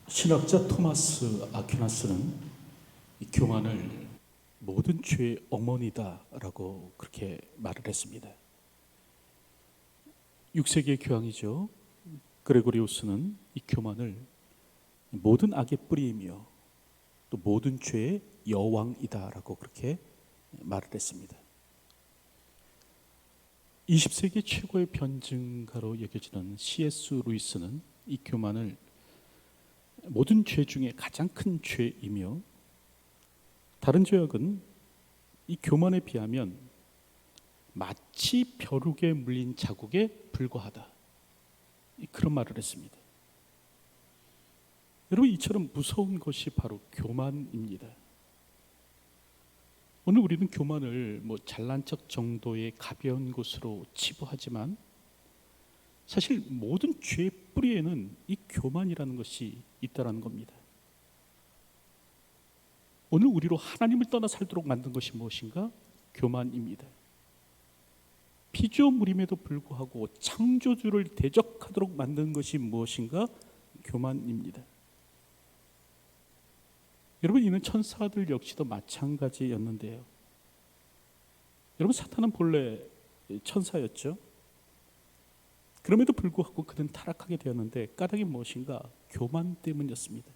신학자 토마스 아퀴나스는 이 교만을 모든 죄의 어머니다라고 그렇게 말을 했습니다. 6세기의 교황이죠. 그레고리우스는 이 교만을 모든 악의 뿌리이며 또 모든 죄의 여왕이다라고 그렇게 말을 했습니다. 20세기 최고의 변증가로 여겨지는 C.S. 루이스는 이 교만을 모든 죄 중에 가장 큰 죄이며, 다른 죄악은 이 교만에 비하면 마치 벼룩에 물린 자국에 불과하다, 그런 말을 했습니다. 여러분, 이처럼 무서운 것이 바로 교만입니다. 오늘 우리는 교만을 잘난 척 정도의 가벼운 것으로 치부하지만, 사실 모든 죄의 뿌리에는 이 교만이라는 것이 있다는 겁니다. 오늘 우리로 하나님을 떠나 살도록 만든 것이 무엇인가? 교만입니다. 피조물임에도 불구하고 창조주를 대적하도록 만든 것이 무엇인가? 교만입니다. 여러분, 이는 천사들 역시도 마찬가지였는데요. 여러분, 사탄은 본래 천사였죠. 그럼에도 불구하고 그는 타락하게 되었는데 까닭이 무엇인가? 교만 때문이었습니다.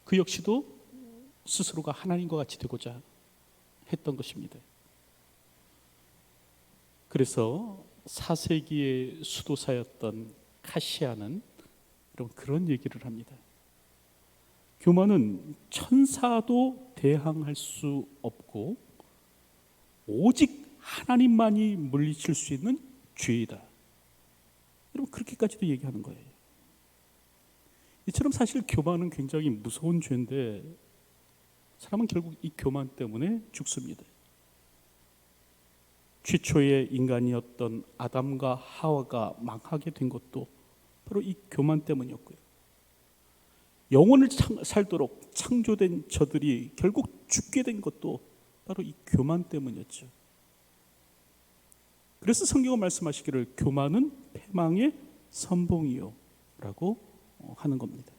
그 역시도 스스로가 하나님과 같이 되고자 했던 것입니다. 그래서 4세기의 수도사였던 카시아는 여러분 그런 얘기를 합니다. 교만은 천사도 대항할 수 없고 오직 하나님만이 물리칠 수 있는 죄이다. 여러분 그렇게까지도 얘기하는 거예요. 이처럼 사실 교만은 굉장히 무서운 죄인데 사람은 결국 이 교만 때문에 죽습니다. 최초의 인간이었던 아담과 하와가 망하게 된 것도 바로 이 교만 때문이었고요. 영혼을 살도록 창조된 저들이 결국 죽게 된 것도 바로 이 교만 때문이었죠. 그래서 성경은 말씀하시기를 교만은 패망의 선봉이요 라고 하는 겁니다.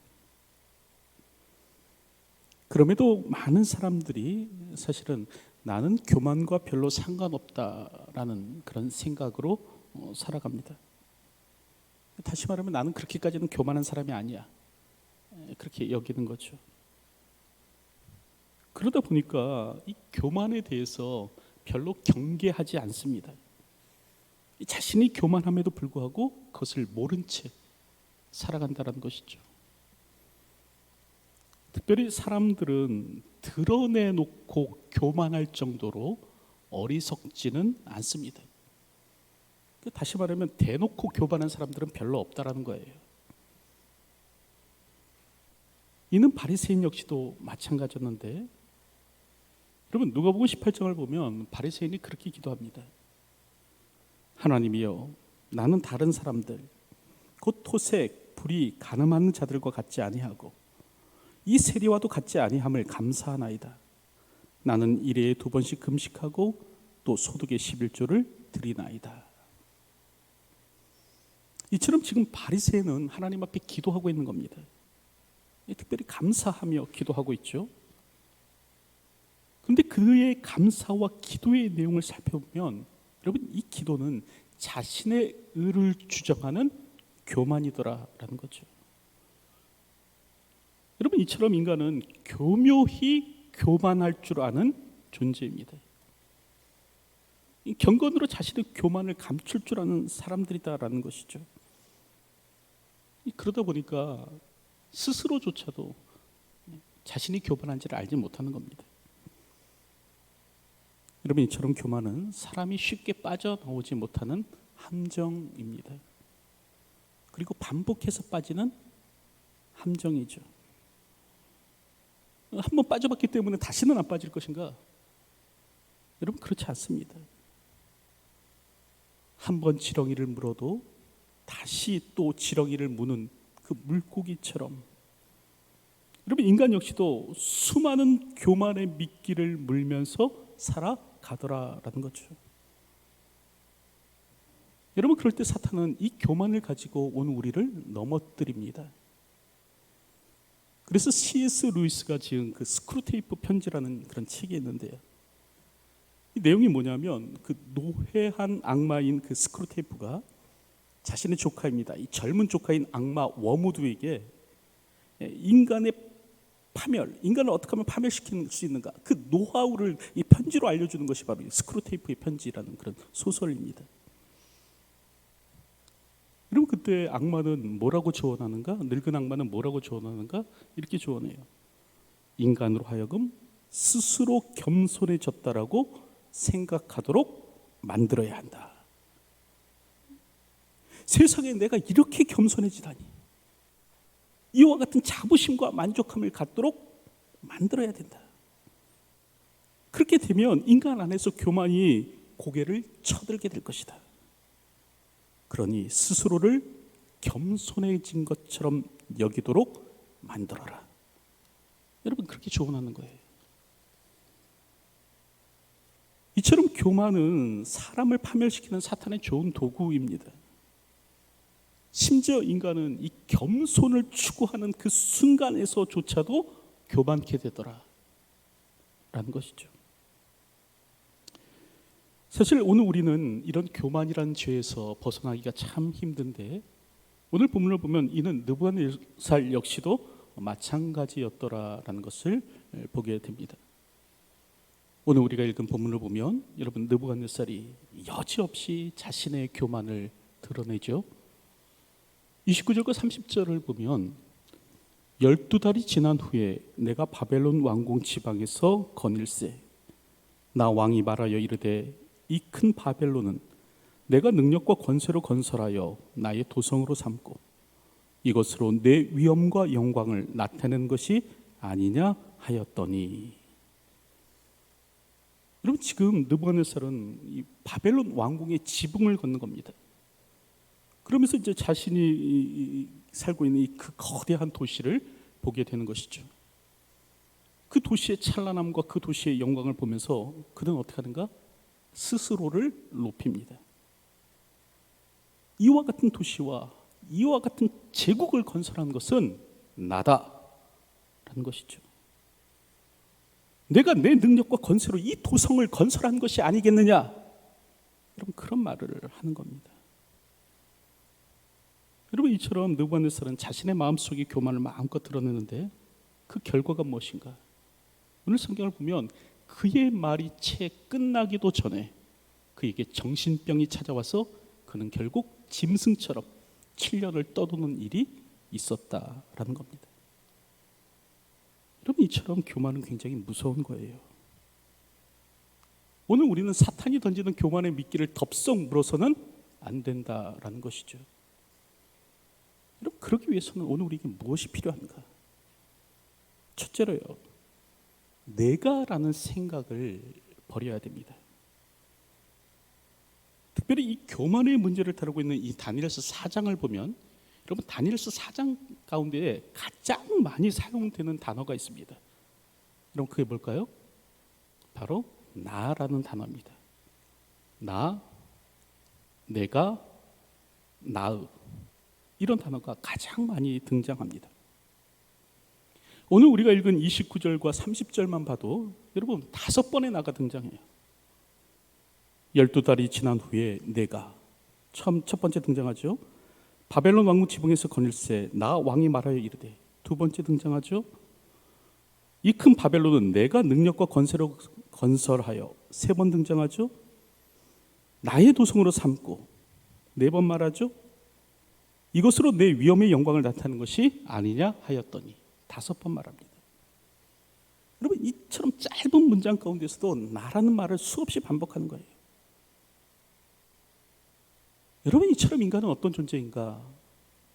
그럼에도 많은 사람들이 사실은 나는 교만과 별로 상관없다라는 그런 생각으로 살아갑니다. 다시 말하면 나는 그렇게까지는 교만한 사람이 아니야, 그렇게 여기는 거죠. 그러다 보니까 이 교만에 대해서 별로 경계하지 않습니다. 자신이 교만함에도 불구하고 그것을 모른 채 살아간다는 것이죠. 특별히 사람들은 드러내놓고 교만할 정도로 어리석지는 않습니다. 다시 말하면 대놓고 교만한 사람들은 별로 없다라는 거예요. 이는 바리새인 역시도 마찬가지였는데, 여러분 누가복음 18장을 보면 바리새인이 그렇게 기도합니다. 하나님이여, 나는 다른 사람들 곧 토색, 불의, 가늠하는 자들과 같지 아니하고 이 세리와도 같지 아니함을 감사하나이다. 나는 일회에 2번씩 금식하고 또 소득의 11조를 드리나이다. 이처럼 지금 바리새인은 하나님 앞에 기도하고 있는 겁니다. 특별히 감사하며 기도하고 있죠. 그런데 그의 감사와 기도의 내용을 살펴보면 여러분 이 기도는 자신의 의를 주장하는 교만이더라라는 거죠. 여러분 이처럼 인간은 교묘히 교만할 줄 아는 존재입니다. 경건으로 자신의 교만을 감출 줄 아는 사람들이다라는 것이죠. 그러다 보니까 스스로조차도 자신이 교만한지를 알지 못하는 겁니다. 여러분 이처럼 교만은 사람이 쉽게 빠져나오지 못하는 함정입니다. 그리고 반복해서 빠지는 함정이죠. 한번 빠져봤기 때문에 다시는 안 빠질 것인가? 여러분 그렇지 않습니다. 한번 지렁이를 물어도 다시 또 지렁이를 무는 그 물고기처럼 여러분 인간 역시도 수많은 교만의 미끼를 물면서 살아가더라라는 거죠. 여러분 그럴 때 사탄은 이 교만을 가지고 온 우리를 넘어뜨립니다. 그래서 C.S. 루이스가 지은 그 스크루테이프 편지라는 그런 책이 있는데요. 이 내용이 뭐냐면 그 노회한 악마인 그 스크루테이프가 자신의 조카입니다. 이 젊은 조카인 악마 워무드에게 인간의 파멸, 인간을 어떻게 하면 파멸시킬 수 있는가, 그 노하우를 이 편지로 알려주는 것이 바로 이 스크루테이프의 편지라는 그런 소설입니다. 여러분, 그때 악마는 뭐라고 조언하는가? 늙은 악마는 뭐라고 조언하는가? 이렇게 조언해요. 인간으로 하여금 스스로 겸손해졌다라고 생각하도록 만들어야 한다. 세상에 내가 이렇게 겸손해지다니, 이와 같은 자부심과 만족함을 갖도록 만들어야 된다. 그렇게 되면 인간 안에서 교만이 고개를 쳐들게 될 것이다. 그러니 스스로를 겸손해진 것처럼 여기도록 만들어라. 여러분, 그렇게 조언하는 거예요. 이처럼 교만은 사람을 파멸시키는 사탄의 좋은 도구입니다. 심지어 인간은 이 겸손을 추구하는 그 순간에서조차도 교만케 되더라 라는 것이죠. 사실 오늘 우리는 이런 교만이라는 죄에서 벗어나기가 참 힘든데, 오늘 본문을 보면 이는 느부갓네살 역시도 마찬가지였더라라는 것을 보게 됩니다. 오늘 우리가 읽은 본문을 보면 여러분, 느부갓네살이 여지없이 자신의 교만을 드러내죠. 29절과 30절을 보면 12달이 지난 후에 내가 바벨론 왕궁 지방에서 거닐세, 나 왕이 말하여 이르되 이 큰 바벨론은 내가 능력과 권세로 건설하여 나의 도성으로 삼고 이것으로 내 위엄과 영광을 나타내는 것이 아니냐 하였더니. 여러분, 지금 느부갓네살은 이 바벨론 왕궁의 지붕을 걷는 겁니다. 그러면서 이제 자신이 살고 있는 이 그 거대한 도시를 보게 되는 것이죠. 그 도시의 찬란함과 그 도시의 영광을 보면서 그는 어떻게 하는가? 스스로를 높입니다. 이와 같은 도시와 이와 같은 제국을 건설한 것은 나다라는 것이죠. 내가 내 능력과 권세로 이 도성을 건설한 것이 아니겠느냐? 여러분, 그런 말을 하는 겁니다. 여러분, 이처럼 느부갓네살은 자신의 마음속의 교만을 마음껏 드러내는데 그 결과가 무엇인가? 오늘 성경을 보면 그의 말이 채 끝나기도 전에 그에게 정신병이 찾아와서 그는 결국 짐승처럼 7년을 떠도는 일이 있었다라는 겁니다. 여러분, 이처럼 교만은 굉장히 무서운 거예요. 오늘 우리는 사탄이 던지는 교만의 미끼를 덥석 물어서는 안 된다라는 것이죠. 여러분, 그러기 위해서는 오늘 우리에게 무엇이 필요한가? 첫째로요, 내가라는 생각을 버려야 됩니다. 특별히 이 교만의 문제를 다루고 있는 이 다니엘서 4장을 보면, 여러분, 다니엘서 4장 가운데 가장 많이 사용되는 단어가 있습니다. 여러분, 그게 뭘까요? 바로 나라는 단어입니다. 나, 내가, 나의, 이런 단어가 가장 많이 등장합니다. 오늘 우리가 읽은 29절과 30절만 봐도 여러분 5번의 나가 등장해요. 12달이 지난 후에 내가, 첫 번째 등장하죠. 바벨론 왕궁 지붕에서 거닐세, 나 왕이 말하여 이르되. 두 번째 등장하죠. 이 큰 바벨론은 내가 능력과 권세로 건설하여. 세 번 등장하죠. 나의 도성으로 삼고. 네 번 말하죠. 이것으로 내 위엄의 영광을 나타내는 것이 아니냐 하였더니. 5번 말합니다. 여러분, 이처럼 짧은 문장 가운데서도 나라는 말을 수없이 반복하는 거예요. 여러분, 이처럼 인간은 어떤 존재인가?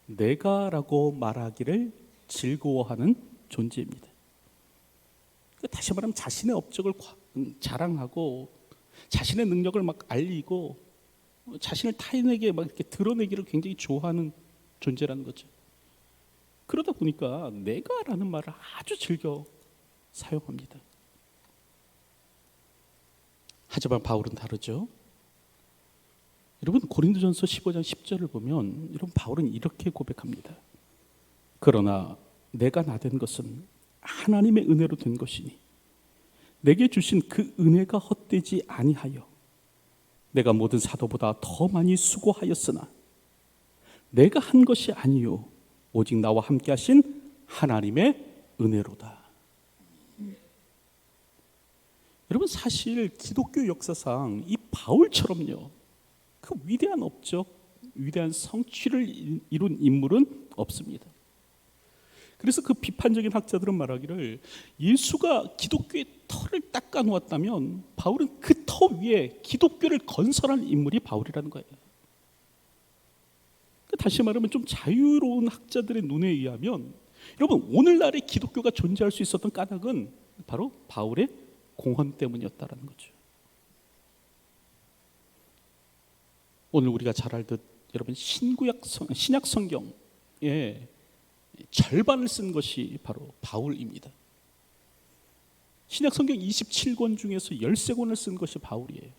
내가라고 말하기를 즐거워하는 존재입니다. 다시 말하면 자신의 업적을 자랑하고 자신의 능력을 막 알리고 자신을 타인에게 막 이렇게 드러내기를 굉장히 좋아하는 존재라는 거죠. 그러다 보니까 내가라는 말을 아주 즐겨 사용합니다. 하지만 바울은 다르죠. 여러분, 고린도전서 15장 10절을 보면 여러분, 바울은 이렇게 고백합니다. 그러나 내가 나 된 것은 하나님의 은혜로 된 것이니 내게 주신 그 은혜가 헛되지 아니하여 내가 모든 사도보다 더 많이 수고하였으나 내가 한 것이 아니요 오직 나와 함께 하신 하나님의 은혜로다. 여러분, 사실 기독교 역사상 이 바울처럼요, 그 위대한 업적, 위대한 성취를 이룬 인물은 없습니다. 그래서 그 비판적인 학자들은 말하기를 예수가 기독교의 터를 닦아 놓았다면 바울은 그 터 위에 기독교를 건설한 인물이 바울이라는 거예요. 다시 말하면 좀 자유로운 학자들의 눈에 의하면 여러분, 오늘날의 기독교가 존재할 수 있었던 까닭은 바로 바울의 공헌 때문이었다는 거죠. 오늘 우리가 잘 알듯 여러분, 신약 성경의 절반을 쓴 것이 바로 바울입니다. 신약 성경 27권 중에서 13권을 쓴 것이 바울이에요.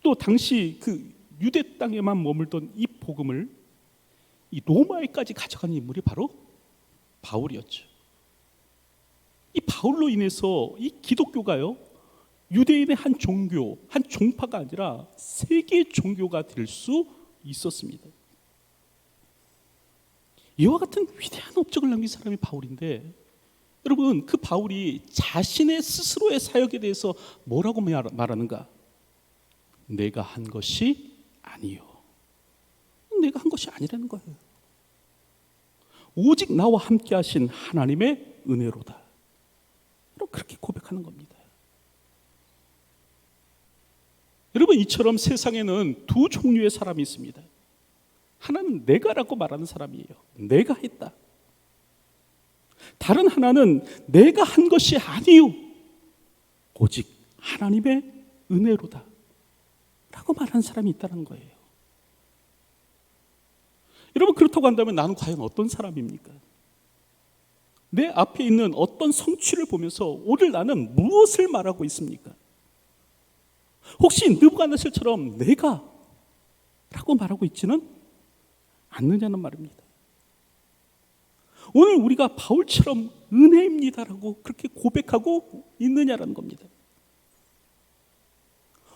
또 당시 그 유대 땅에만 머물던 이 복음을 이 로마에까지 가져간 인물이 바로 바울이었죠. 이 바울로 인해서 이 기독교가요, 유대인의 한 종교, 한 종파가 아니라 세계 종교가 될 수 있었습니다. 이와 같은 위대한 업적을 남긴 사람이 바울인데, 여러분, 그 바울이 자신의 스스로의 사역에 대해서 뭐라고 말하는가? 내가 한 것이 아니요, 내가 한 것이 아니라는 거예요. 오직 나와 함께 하신 하나님의 은혜로다, 그렇게 고백하는 겁니다. 여러분, 이처럼 세상에는 두 종류의 사람이 있습니다. 하나는 내가라고 말하는 사람이에요. 내가 했다. 다른 하나는 내가 한 것이 아니요 오직 하나님의 은혜로다 라고 말하는 사람이 있다는 거예요. 여러분, 그렇다고 한다면 나는 과연 어떤 사람입니까? 내 앞에 있는 어떤 성취를 보면서 오늘 나는 무엇을 말하고 있습니까? 혹시 느부갓네살처럼 내가 라고 말하고 있지는 않느냐는 말입니다. 오늘 우리가 바울처럼 은혜입니다라고 그렇게 고백하고 있느냐라는 겁니다.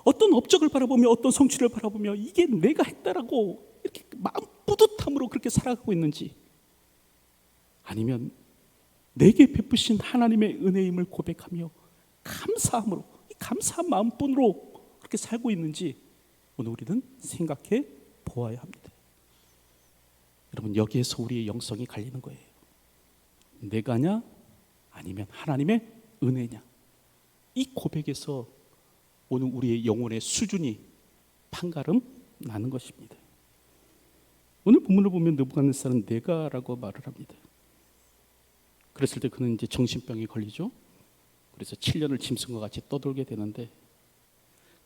어떤 업적을 바라보며 어떤 성취를 바라보며 이게 내가 했다라고 이렇게 마음 뿌듯함으로 그렇게 살아가고 있는지, 아니면 내게 베푸신 하나님의 은혜임을 고백하며 감사함으로, 이 감사한 마음뿐으로 그렇게 살고 있는지 오늘 우리는 생각해 보아야 합니다. 여러분, 여기에서 우리의 영성이 갈리는 거예요. 내가냐 아니면 하나님의 은혜냐, 이 고백에서 오늘 우리의 영혼의 수준이 판가름 나는 것입니다. 오늘 본문을 보면 느부갓네살은 내가라고 말을 합니다. 그랬을 때 그는 이제 정신병이 걸리죠. 그래서 7년을 짐승과 같이 떠돌게 되는데,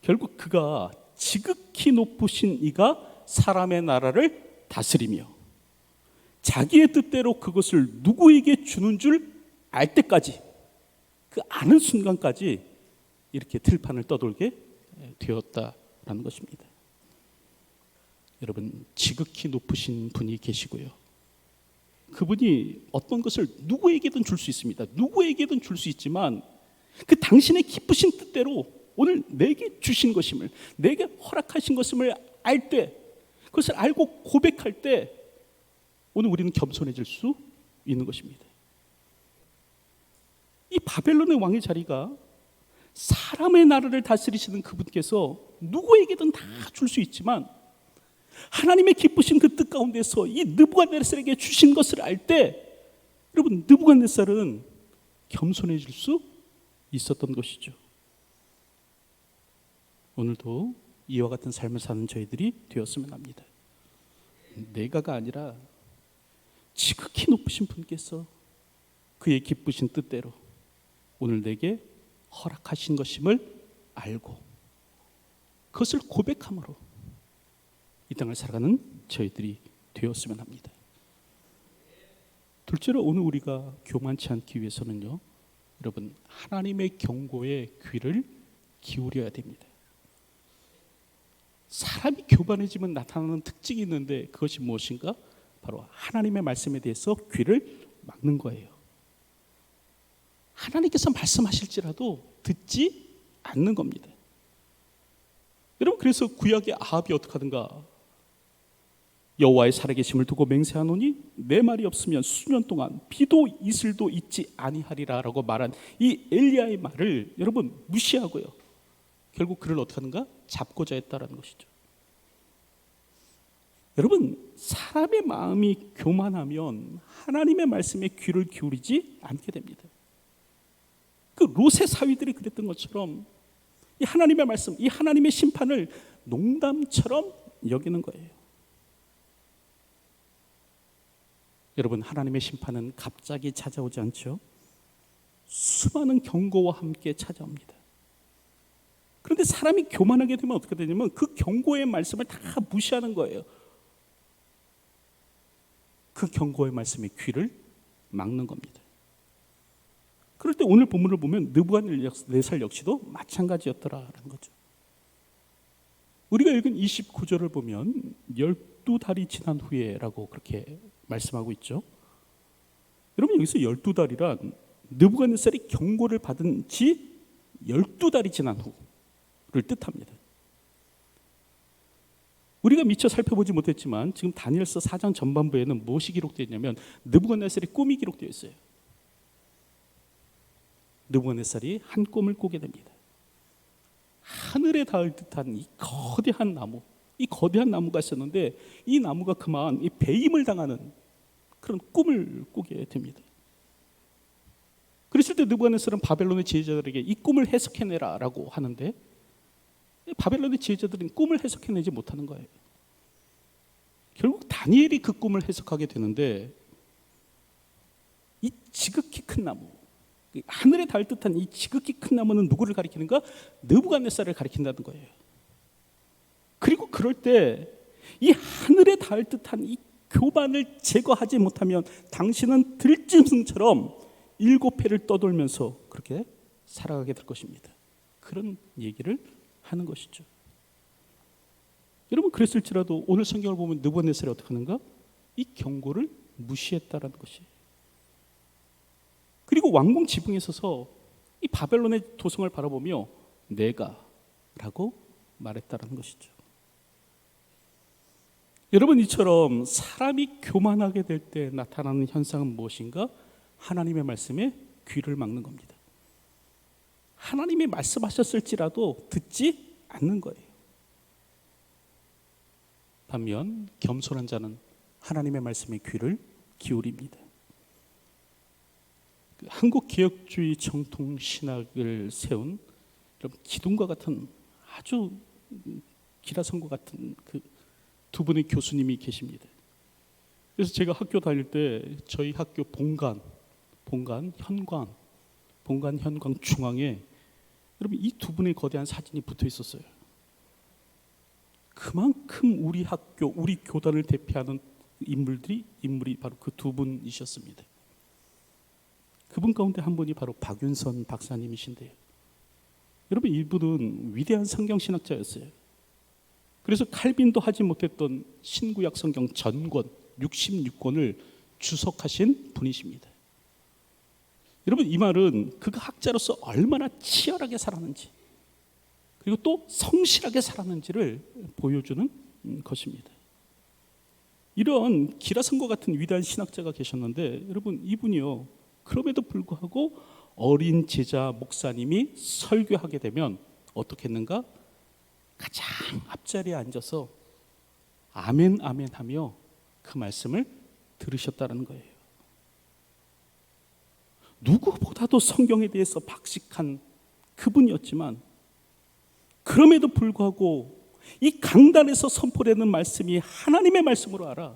결국 그가 지극히 높으신 이가 사람의 나라를 다스리며 자기의 뜻대로 그것을 누구에게 주는 줄 알 때까지, 그 아는 순간까지 이렇게 들판을 떠돌게 되었다라는 것입니다. 여러분, 지극히 높으신 분이 계시고요, 그분이 어떤 것을 누구에게든 줄 수 있습니다. 누구에게든 줄 수 있지만 그 당신의 기쁘신 뜻대로 오늘 내게 주신 것임을, 내게 허락하신 것임을 알 때, 그것을 알고 고백할 때 오늘 우리는 겸손해질 수 있는 것입니다. 이 바벨론의 왕의 자리가 사람의 나라를 다스리시는 그분께서 누구에게든 다 줄 수 있지만 하나님의 기쁘신 그 뜻 가운데서 이 느부갓네살에게 주신 것을 알 때, 여러분, 느부갓네살은 겸손해질 수 있었던 것이죠. 오늘도 이와 같은 삶을 사는 저희들이 되었으면 합니다. 내가가 아니라 지극히 높으신 분께서 그의 기쁘신 뜻대로 오늘 내게 허락하신 것임을 알고 그것을 고백함으로 이 땅을 살아가는 저희들이 되었으면 합니다. 둘째로, 오늘 우리가 교만치 않기 위해서는요, 여러분, 하나님의 경고에 귀를 기울여야 됩니다. 사람이 교만해지면 나타나는 특징이 있는데 그것이 무엇인가? 바로 하나님의 말씀에 대해서 귀를 막는 거예요. 하나님께서 말씀하실지라도 듣지 않는 겁니다. 여러분, 그래서 구약의 아합이 어떻게 하든가, 여호와의 살아계심을 두고 맹세하노니 내 말이 없으면 수년 동안 비도 이슬도 있지 아니하리라 라고 말한 이 엘리야의 말을 여러분 무시하고요, 결국 그를 어떻게 하는가? 잡고자 했다라는 것이죠. 여러분, 사람의 마음이 교만하면 하나님의 말씀에 귀를 기울이지 않게 됩니다. 그 롯의 사위들이 그랬던 것처럼 이 하나님의 말씀, 이 하나님의 심판을 농담처럼 여기는 거예요. 여러분, 하나님의 심판은 갑자기 찾아오지 않죠. 수많은 경고와 함께 찾아옵니다. 그런데 사람이 교만하게 되면 어떻게 되냐면 그 경고의 말씀을 다 무시하는 거예요. 그 경고의 말씀에 귀를 막는 겁니다. 그럴 때 오늘 본문을 보면 느부갓네살 역시도 마찬가지였더라라는 거죠. 우리가 읽은 29절을 보면 12달이 지난 후에라고 그렇게 말씀하고 있죠. 여러분, 여기서 12달이란 느부갓네살이 경고를 받은 지 12달이 지난 후를 뜻합니다. 우리가 미처 살펴보지 못했지만 지금 다니엘서 4장 전반부에는 무엇이 기록되어 있냐면 느부갓네살의 꿈이 기록되어 있어요. 느부갓네살이 한 꿈을 꾸게 됩니다. 하늘에 닿을 듯한 이 거대한 나무, 이 거대한 나무가 있었는데 이 나무가 그만 이 배임을 당하는 그런 꿈을 꾸게 됩니다. 그랬을 때 느부갓네살은 바벨론의 지혜자들에게 이 꿈을 해석해내라라고 하는데 바벨론의 지혜자들은 꿈을 해석해내지 못하는 거예요. 결국 다니엘이 그 꿈을 해석하게 되는데 이 지극히 큰 나무, 하늘에 닿을 듯한 이 지극히 큰 나무는 누구를 가리키는가? 느부갓네살을 가리킨다는 거예요. 그리고 그럴 때 이 하늘에 닿을 듯한 이 교만을 제거하지 못하면 당신은 들짐승처럼 7회를 떠돌면서 그렇게 살아가게 될 것입니다. 그런 얘기를 하는 것이죠. 여러분, 그랬을지라도 오늘 성경을 보면 느부갓네살이 어떻게 하는가? 이 경고를 무시했다라는 것이. 그리고 왕궁 지붕에 서서 이 바벨론의 도성을 바라보며 내가 라고 말했다라는 것이죠. 여러분, 이처럼 사람이 교만하게 될 때 나타나는 현상은 무엇인가? 하나님의 말씀에 귀를 막는 겁니다. 하나님이 말씀하셨을지라도 듣지 않는 거예요. 반면 겸손한 자는 하나님의 말씀에 귀를 기울입니다. 한국 개혁주의 정통 신학을 세운 기둥과 같은 아주 기라성과 같은 그 두 분의 교수님이 계십니다. 그래서 제가 학교 다닐 때 저희 학교 본관, 현관 중앙에 여러분 이 두 분의 거대한 사진이 붙어 있었어요. 그만큼 우리 학교, 우리 교단을 대표하는 인물이 바로 그 두 분이셨습니다. 그분 가운데 한 분이 바로 박윤선 박사님이신데요. 여러분, 이분은 위대한 성경신학자였어요. 그래서 칼빈도 하지 못했던 신구약 성경 전권 66권을 주석하신 분이십니다. 여러분, 이 말은 그가 학자로서 얼마나 치열하게 살았는지 그리고 또 성실하게 살았는지를 보여주는 것입니다. 이런 기라성과 같은 위대한 신학자가 계셨는데 여러분, 이분이요, 그럼에도 불구하고 어린 제자 목사님이 설교하게 되면 어떻게 했는가? 가장 앞자리에 앉아서 아멘 아멘 하며 그 말씀을 들으셨다는 거예요. 누구보다도 성경에 대해서 박식한 그분이었지만 그럼에도 불구하고 이 강단에서 선포되는 말씀이 하나님의 말씀으로 알아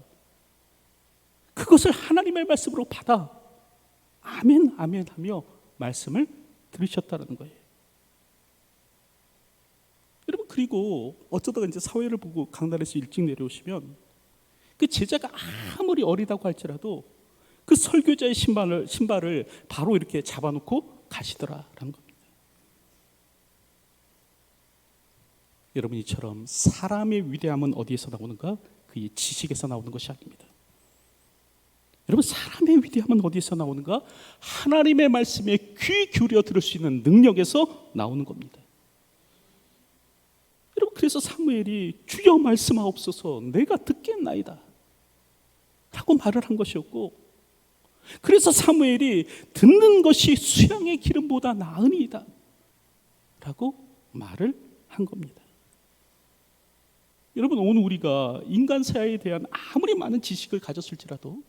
그것을 하나님의 말씀으로 받아 아멘 아멘 하며 말씀을 들으셨다는 거예요. 여러분, 그리고 어쩌다가 이제 사회를 보고 강단에서 일찍 내려오시면 그 제자가 아무리 어리다고 할지라도 그 설교자의 신발을 바로 이렇게 잡아놓고 가시더라라는 겁니다. 여러분, 이처럼 사람의 위대함은 어디에서 나오는가? 그의 지식에서 나오는 것이 아닙니다. 여러분, 사람의 위대함은 어디서 나오는가? 하나님의 말씀에 귀 기울여 들을 수 있는 능력에서 나오는 겁니다. 여러분, 그래서 사무엘이 주여 말씀하옵소서 내가 듣겠나이다 라고 말을 한 것이었고, 그래서 사무엘이 듣는 것이 수양의 기름보다 나으니이다 라고 말을 한 겁니다. 여러분, 오늘 우리가 인간 사회에 대한 아무리 많은 지식을 가졌을지라도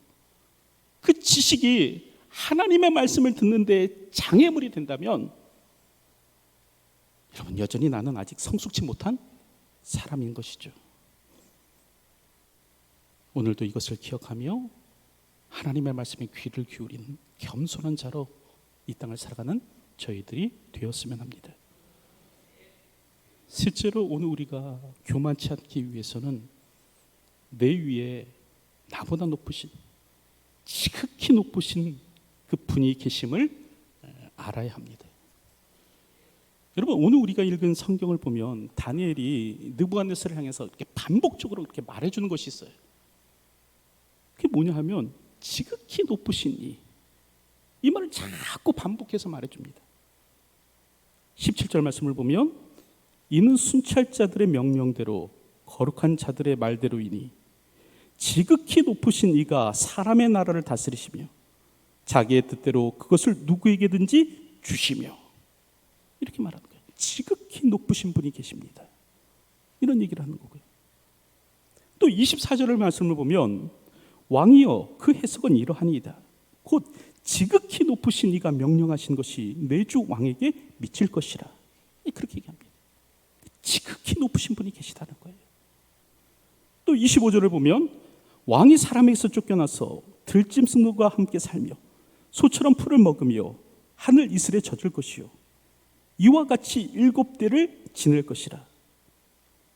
그 지식이 하나님의 말씀을 듣는데 장애물이 된다면, 여러분, 여전히 나는 아직 성숙치 못한 사람인 것이죠. 오늘도 이것을 기억하며 하나님의 말씀에 귀를 기울인 겸손한 자로 이 땅을 살아가는 저희들이 되었으면 합니다. 실제로 오늘 우리가 교만치 않기 위해서는 내 위에 나보다 높으신, 지극히 높으신 그 분이 계심을 알아야 합니다. 여러분, 오늘 우리가 읽은 성경을 보면 다니엘이 느부갓네살을 향해서 이렇게 반복적으로 이렇게 말해주는 것이 있어요. 그게 뭐냐 하면 지극히 높으신 이 말을 자꾸 반복해서 말해줍니다. 17절 말씀을 보면 이는 순찰자들의 명령대로 거룩한 자들의 말대로이니 지극히 높으신 이가 사람의 나라를 다스리시며 자기의 뜻대로 그것을 누구에게든지 주시며, 이렇게 말하는 거예요. 지극히 높으신 분이 계십니다. 이런 얘기를 하는 거고요. 또 24절의 말씀을 보면 왕이여 그 해석은 이러하니이다. 곧 지극히 높으신 이가 명령하신 것이 내 주 왕에게 미칠 것이라. 그렇게 얘기합니다. 지극히 높으신 분이 계시다는 거예요. 또 25절을 보면 왕이 사람에게서 쫓겨나서 들짐승과 함께 살며 소처럼 풀을 먹으며 하늘 이슬에 젖을 것이요 이와 같이 7대를 지낼 것이라.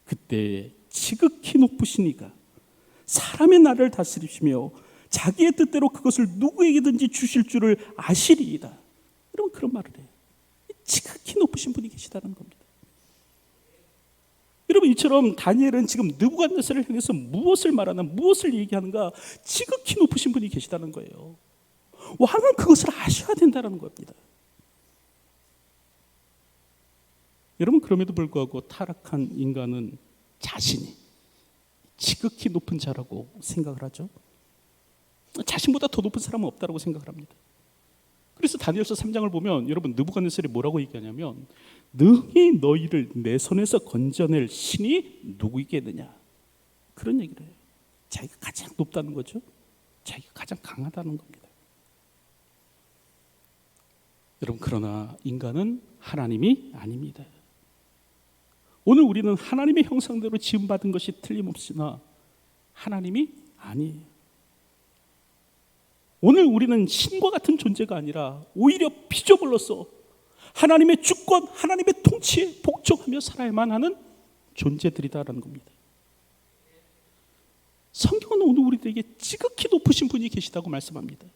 그때 지극히 높으신 이가 사람의 나라를 다스리시며 자기의 뜻대로 그것을 누구에게든지 주실 줄을 아시리이다. 여러분, 그런 말을 해요. 지극히 높으신 분이 계시다는 겁니다. 여러분, 이처럼 다니엘은 지금 느부갓네살을 향해서 무엇을 얘기하는가? 지극히 높으신 분이 계시다는 거예요. 왕은 그것을 아셔야 된다는 겁니다. 여러분, 그럼에도 불구하고 타락한 인간은 자신이 지극히 높은 자라고 생각을 하죠. 자신보다 더 높은 사람은 없다고 생각을 합니다. 그래서 다니엘서 3장을 보면 여러분, 느부갓네살이 뭐라고 얘기하냐면 능히 너희를 내 손에서 건져낼 신이 누구이겠느냐, 그런 얘기를 해요. 자기가 가장 높다는 거죠. 자기가 가장 강하다는 겁니다. 여러분, 그러나 인간은 하나님이 아닙니다. 오늘 우리는 하나님의 형상대로 지음받은 것이 틀림없으나 하나님이 아니에요. 오늘 우리는 신과 같은 존재가 아니라 오히려 피조물로서 하나님의 주권, 하나님의 통치에 복종하며 살아야만 하는 존재들이다라는 겁니다. 성경은 오늘 우리들에게 지극히 높으신 분이 계시다고 말씀합니다.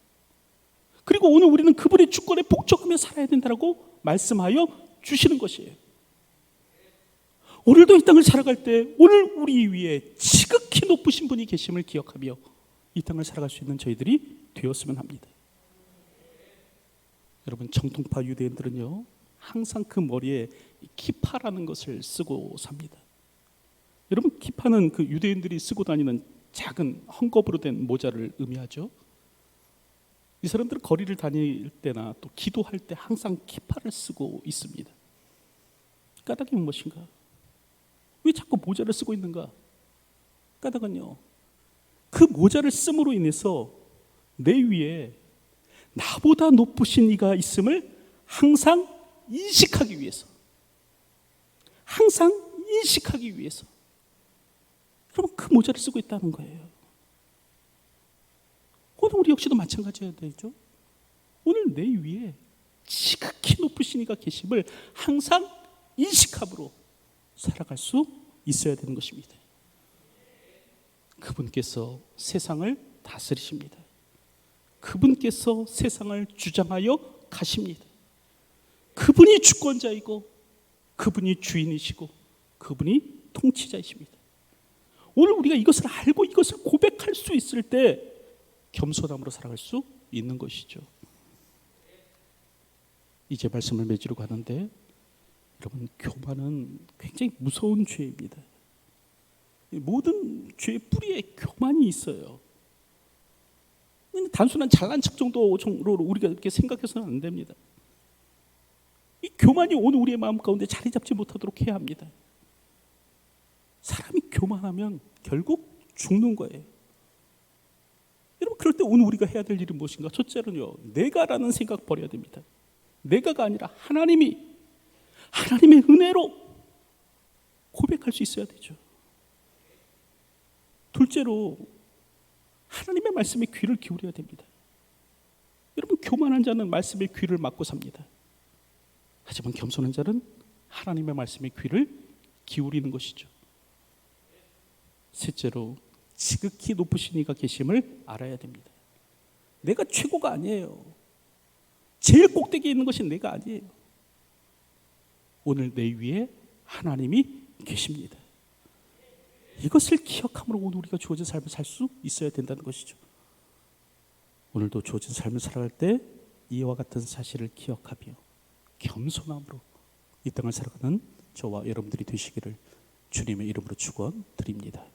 그리고 오늘 우리는 그분의 주권에 복종하며 살아야 된다고 말씀하여 주시는 것이에요. 오늘도 이 땅을 살아갈 때 오늘 우리 위에 지극히 높으신 분이 계심을 기억하며 이 땅을 살아갈 수 있는 저희들이 되었으면 합니다. 여러분, 정통파 유대인들은요 항상 그 머리에 키파라는 것을 쓰고 삽니다. 여러분, 키파는 그 유대인들이 쓰고 다니는 작은 헝겊으로 된 모자를 의미하죠. 이 사람들은 거리를 다닐 때나 또 기도할 때 항상 키파를 쓰고 있습니다. 까닭이 무엇인가? 왜 자꾸 모자를 쓰고 있는가? 까닭은요, 그 모자를 씀으로 인해서 내 위에 나보다 높으신 이가 있음을 항상 인식하기 위해서, 여러분, 그 모자를 쓰고 있다는 거예요. 오늘 우리 역시도 마찬가지여야 되죠. 오늘 내 위에 지극히 높으신 이가 계심을 항상 인식함으로 살아갈 수 있어야 되는 것입니다. 그분께서 세상을 다스리십니다. 그분께서 세상을 주장하여 가십니다. 그분이 주권자이고 그분이 주인이시고 그분이 통치자이십니다. 오늘 우리가 이것을 알고 이것을 고백할 수 있을 때 겸손함으로 살아갈 수 있는 것이죠. 이제 말씀을 맺으러 가는데 여러분, 교만은 굉장히 무서운 죄입니다. 모든 죄의 뿌리에 교만이 있어요. 단순한 잘난 척 정도로 우리가 이렇게 생각해서는 안 됩니다. 이 교만이 오늘 우리의 마음 가운데 자리 잡지 못하도록 해야 합니다. 사람이 교만하면 결국 죽는 거예요. 여러분, 그럴 때 오늘 우리가 해야 될 일은 무엇인가? 첫째로는요, 내가라는 생각 버려야 됩니다. 내가가 아니라 하나님의 은혜로 고백할 수 있어야 되죠. 둘째로 하나님의 말씀에 귀를 기울여야 됩니다. 여러분, 교만한 자는 말씀에 귀를 막고 삽니다. 하지만 겸손한 자는 하나님의 말씀에 귀를 기울이는 것이죠. 셋째로 지극히 높으신 이가 계심을 알아야 됩니다. 내가 최고가 아니에요. 제일 꼭대기에 있는 것이 내가 아니에요. 오늘 내 위에 하나님이 계십니다. 이것을 기억함으로 오늘 우리가 주어진 삶을 살 수 있어야 된다는 것이죠. 오늘도 주어진 삶을 살아갈 때 이와 같은 사실을 기억하며 겸손함으로 이 땅을 살아가는 저와 여러분들이 되시기를 주님의 이름으로 축원드립니다.